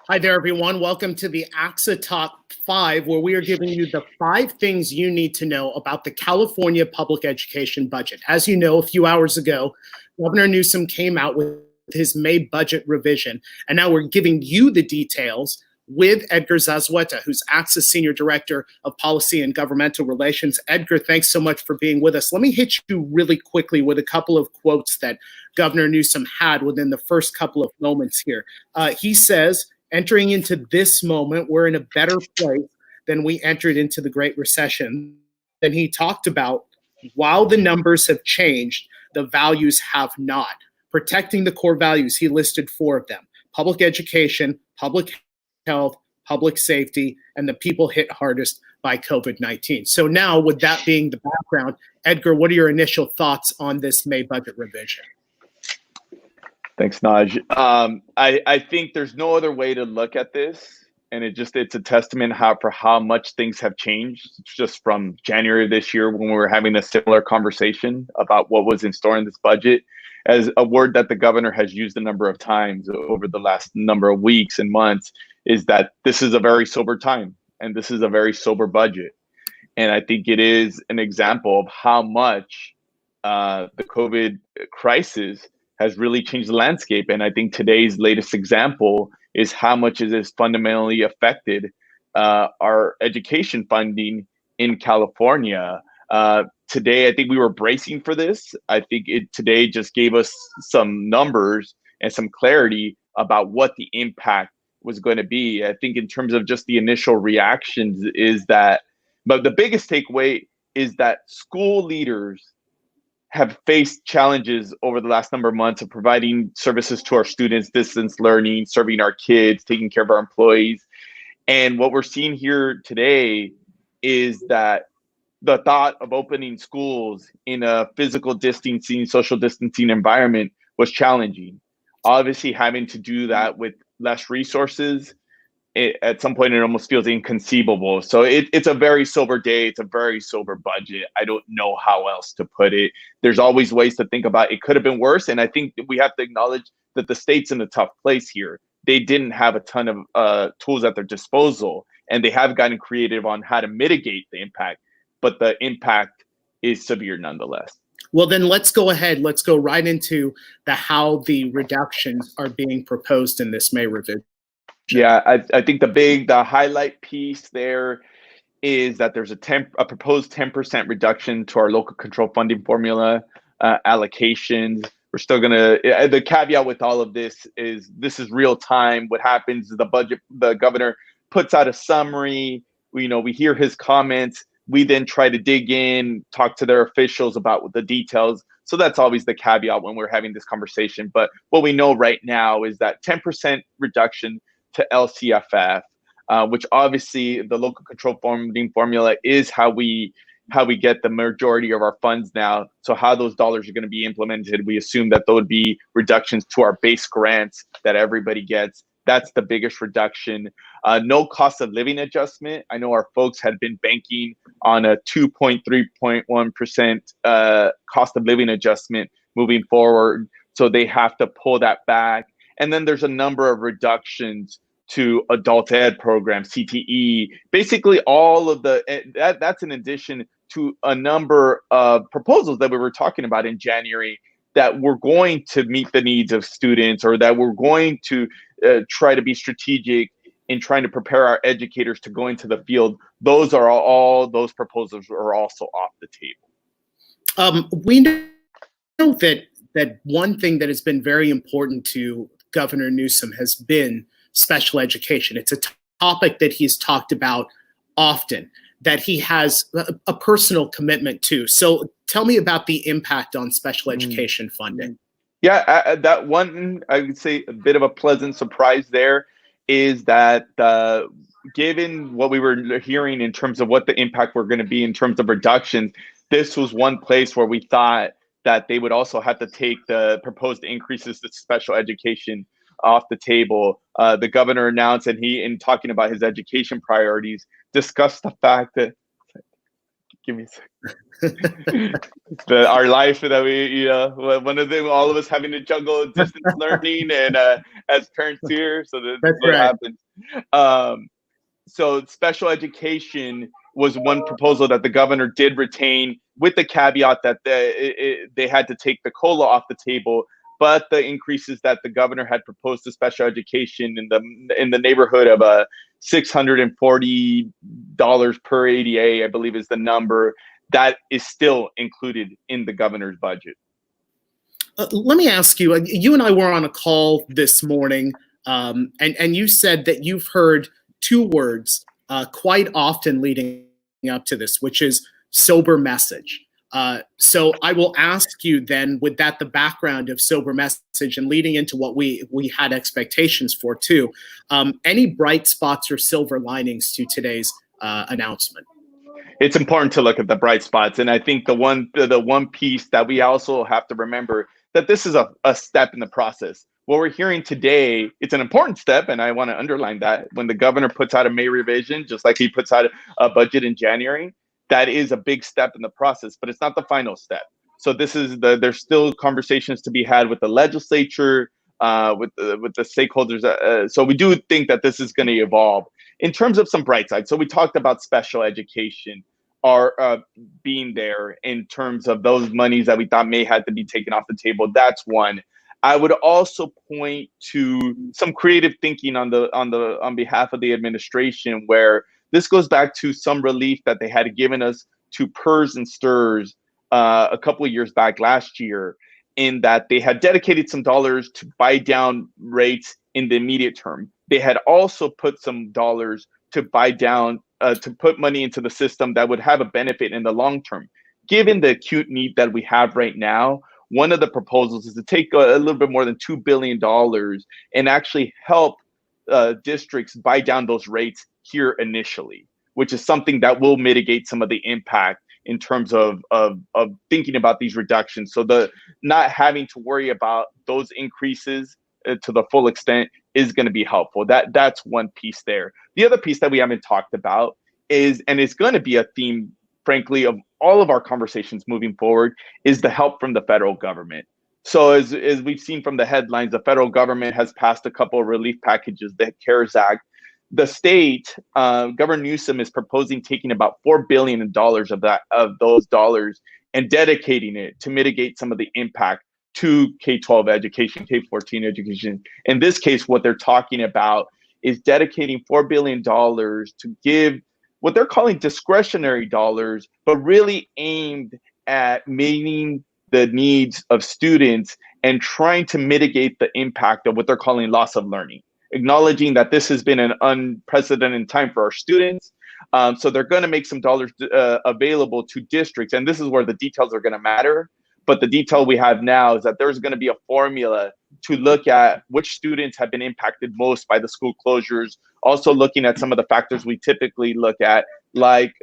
Hi there, everyone. Welcome to the ACSA Top 5, where we are giving you the 5 things you need to know about the California public education budget. As you know, a few hours ago, Governor Newsom came out with his May budget revision, and now we're giving you the details with Edgar Zazueta, who's ACSA Senior Director of Policy and Governmental Relations. Edgar, thanks so much for being with us. Let me hit you really quickly with a couple of quotes that Governor Newsom had within the first couple of moments here. He says, entering into this moment, we're in a better place than we entered into the Great Recession. Then he talked about, while the numbers have changed, the values have not. Protecting the core values, he listed 4 of them: public education, public health, public safety, and the people hit hardest by COVID-19. So now, with that being the background, Edgar, what are your initial thoughts on this May budget revision? Thanks, Naj. I think there's no other way to look at this, and it's a testament for how much things have changed just from January of this year, when we were having a similar conversation about what was in store in this budget, as a word that the governor has used a number of times over the last number of weeks and months, is that this is a very sober time and this is a very sober budget. And I think it is an example of how much the COVID crisis has really changed the landscape. And I think today's latest example is how much it has fundamentally affected our education funding in California. Today, I think we were bracing for this. I think today just gave us some numbers and some clarity about what the impact was going to be. I think in terms of just the initial reactions but the biggest takeaway is that school leaders have faced challenges over the last number of months of providing services to our students, distance learning, serving our kids, taking care of our employees. And what we're seeing here today is that the thought of opening schools in a physical distancing, social distancing environment was challenging. Obviously, having to do that with less resources, at some point it almost feels inconceivable. So it's a very sober day. It's a very sober budget. I don't know how else to put it. There's always ways to think about it could have been worse. And I think we have to acknowledge that the state's in a tough place here. They didn't have a ton of tools at their disposal, and they have gotten creative on how to mitigate the impact, but the impact is severe nonetheless. Well, then let's go ahead. Let's go right into how the reductions are being proposed in this May revision. Yeah, I think the highlight piece there is that there's a proposed 10% reduction to our local control funding formula allocations. We're still the caveat with all of this is real time. What happens is the governor puts out a summary. We hear his comments. We then try to dig in, talk to their officials about the details. So that's always the caveat when we're having this conversation. But what we know right now is that 10% reduction to LCFF, which obviously the local control funding formula is how we get the majority of our funds now. So how those dollars are going to be implemented, we assume that there would be reductions to our base grants that everybody gets. That's the biggest reduction. No cost of living adjustment. I know our folks had been banking on a 2.3.1% cost of living adjustment moving forward. So they have to pull that back. And then there's a number of reductions to adult ed programs, CTE, basically all of that's in addition to a number of proposals that we were talking about in January that we're going to meet the needs of students, or that we're going to try to be strategic in trying to prepare our educators to go into the field. Those proposals are also off the table. We know that one thing that has been very important to Governor Newsom has been special education. It's a topic that he's talked about often, that he has a personal commitment to. So tell me about the impact on special education funding. Yeah, that one, I would say a bit of a pleasant surprise there is that given what we were hearing in terms of what the impact were going to be in terms of reductions, this was one place where we thought that they would also have to take the proposed increases to special education off the table. The governor announced, and in talking about his education priorities, discussed the fact that Give me a second. Our life that we, one of them, all of us having to juggle distance learning and as parents here. So this is That's what right. happens. So special education was one proposal that the governor did retain, with the caveat that they had to take the COLA off the table. But the increases that the governor had proposed to special education in the neighborhood of $640 per ADA, I believe is the number, that is still included in the governor's budget. Let me ask you, you and I were on a call this morning, and you said that you've heard two words quite often leading up to this, which is sober message. So I will ask you then, with that the background of sober message and leading into what we had expectations for too, any bright spots or silver linings to today's announcement? It's important to look at the bright spots. And I think the one piece that we also have to remember, that this is a step in the process. What we're hearing today, it's an important step, and I want to underline that. When the governor puts out a May revision, just like he puts out a budget in January, that is a big step in the process, but it's not the final step. So this is there's still conversations to be had with the legislature, with the stakeholders. So we do think that this is going to evolve. In terms of some bright sides, so we talked about special education are being there in terms of those monies that we thought may have to be taken off the table. That's one. I would also point to some creative thinking on behalf of the administration, where this goes back to some relief that they had given us to PERS and STIRS a couple of years back last year, in that they had dedicated some dollars to buy down rates in the immediate term. They had also put some dollars to buy down, to put money into the system that would have a benefit in the long term. Given the acute need that we have right now, one of the proposals is to take a little bit more than $2 billion and actually help districts buy down those rates here initially, which is something that will mitigate some of the impact in terms of thinking about these reductions. So the not having to worry about those increases to the full extent is going to be helpful. That's one piece there. The other piece that we haven't talked about is, and it's going to be a theme, frankly, of all of our conversations moving forward, is the help from the federal government. So as we've seen from the headlines, the federal government has passed a couple of relief packages, the CARES Act. The state, Governor Newsom is proposing taking about $4 billion of those dollars and dedicating it to mitigate some of the impact to K-12 education, K-14 education. In this case, what they're talking about is dedicating $4 billion to give what they're calling discretionary dollars, but really aimed at meeting the needs of students and trying to mitigate the impact of what they're calling loss of learning, acknowledging that this has been an unprecedented time for our students. So they're going to make some dollars available to districts. And this is where the details are going to matter. But the detail we have now is that there's going to be a formula to look at which students have been impacted most by the school closures. Also looking at some of the factors we typically look at, like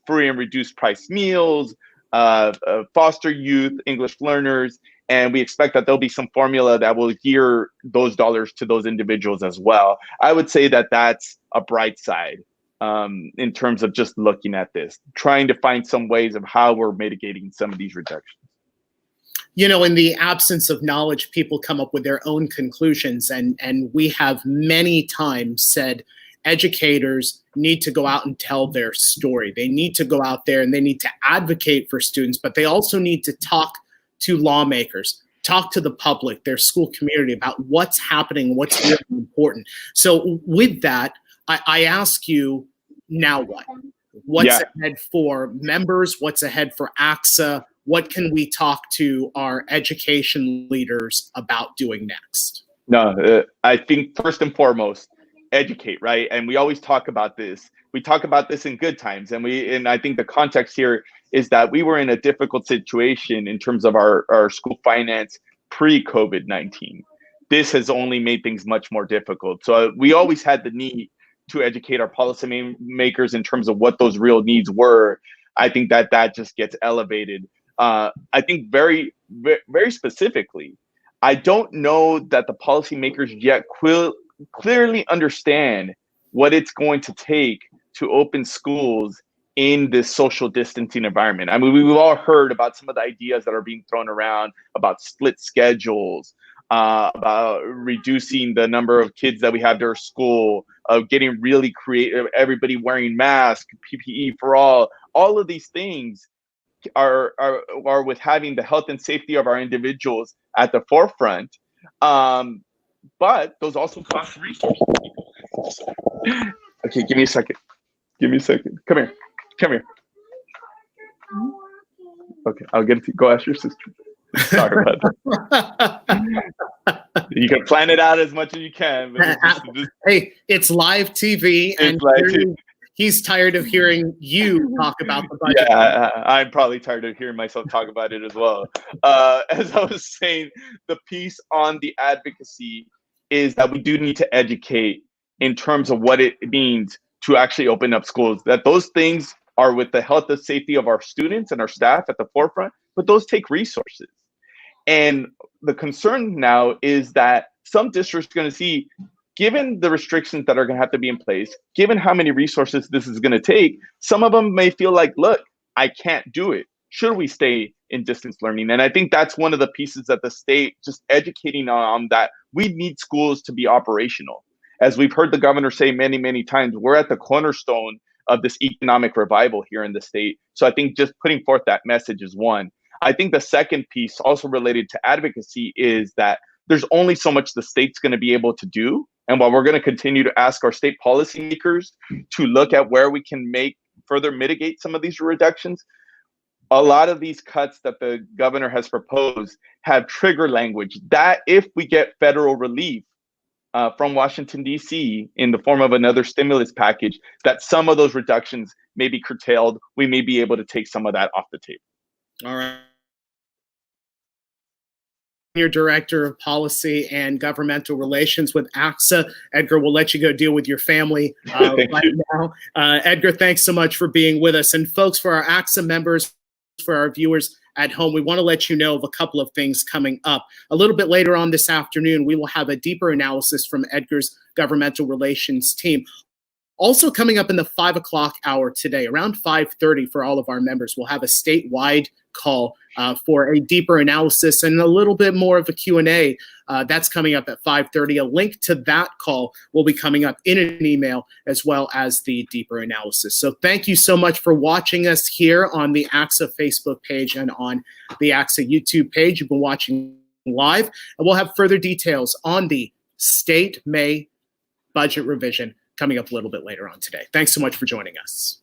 free and reduced price meals, foster youth, English learners. And we expect that there'll be some formula that will gear those dollars to those individuals as well. I would say that that's a bright side in terms of just looking at this, trying to find some ways of how we're mitigating some of these reductions. You know, in the absence of knowledge, people come up with their own conclusions. And we have many times said educators need to go out and tell their story. They need to go out there and they need to advocate for students, but they also need to talk to lawmakers, talk to the public, their school community about what's happening, what's really important. So with that, I ask you, now what? What's ahead for members? What's ahead for ACSA? What can we talk to our education leaders about doing next? No, I think first and foremost, educate, right? And we always talk about this. We talk about this in good times. And I think the context here is that we were in a difficult situation in terms of our school finance pre-COVID-19. This has only made things much more difficult. So we always had the need to educate our policy makers in terms of what those real needs were. I think that just gets elevated. I think very, very specifically, I don't know that the policymakers yet clearly understand what it's going to take to open schools in this social distancing environment. I mean, we've all heard about some of the ideas that are being thrown around about split schedules, about reducing the number of kids that we have to our school, of getting really creative, everybody wearing masks, PPE for all of these things are with having the health and safety of our individuals at the forefront. But those also cost resources. Okay, give me a second. Give me a second. Come here. Come here. Okay, I'll get it to you. Go ask your sister. Sorry about that. You can plan it out as much as you can. But hey, it's live TV, and he's tired of hearing you talk about the budget. Yeah, I'm probably tired of hearing myself talk about it as well. As I was saying, the piece on the advocacy is that we do need to educate in terms of what it means to actually open up schools, that those things are with the health and safety of our students and our staff at the forefront, but those take resources. And the concern now is that some districts are going to see, given the restrictions that are going to have to be in place, given how many resources this is going to take, some of them may feel like, look, I can't do it. Should we stay in distance learning? And I think that's one of the pieces that the state, just educating on that, we need schools to be operational. As we've heard the governor say many, many times, we're at the cornerstone of this economic revival here in the state. So I think just putting forth that message is one. I think the second piece, also related to advocacy, is that there's only so much the state's going to be able to do. And while we're going to continue to ask our state policymakers to look at where we can further mitigate some of these reductions, a lot of these cuts that the governor has proposed have trigger language that if we get federal relief from Washington, D.C. in the form of another stimulus package, that some of those reductions may be curtailed. We may be able to take some of that off the table. All right. Your Director of Policy and Governmental Relations with ACSA. Edgar, we'll let you go deal with your family right now. Edgar, thanks so much for being with us. And folks, for our ACSA members, for our viewers at home, we want to let you know of a couple of things coming up. A little bit later on this afternoon, we will have a deeper analysis from Edgar's Governmental Relations team. Also coming up in the 5 o'clock hour today, around 5:30 for all of our members, we'll have a statewide call for a deeper analysis and a little bit more of a Q&A. That's coming up at 5:30. A link to that call will be coming up in an email, as well as the deeper analysis. So thank you so much for watching us here on the ACSA Facebook page and on the ACSA YouTube page. You've been watching live, and we'll have further details on the state May budget revision coming up a little bit later on today. Thanks so much for joining us.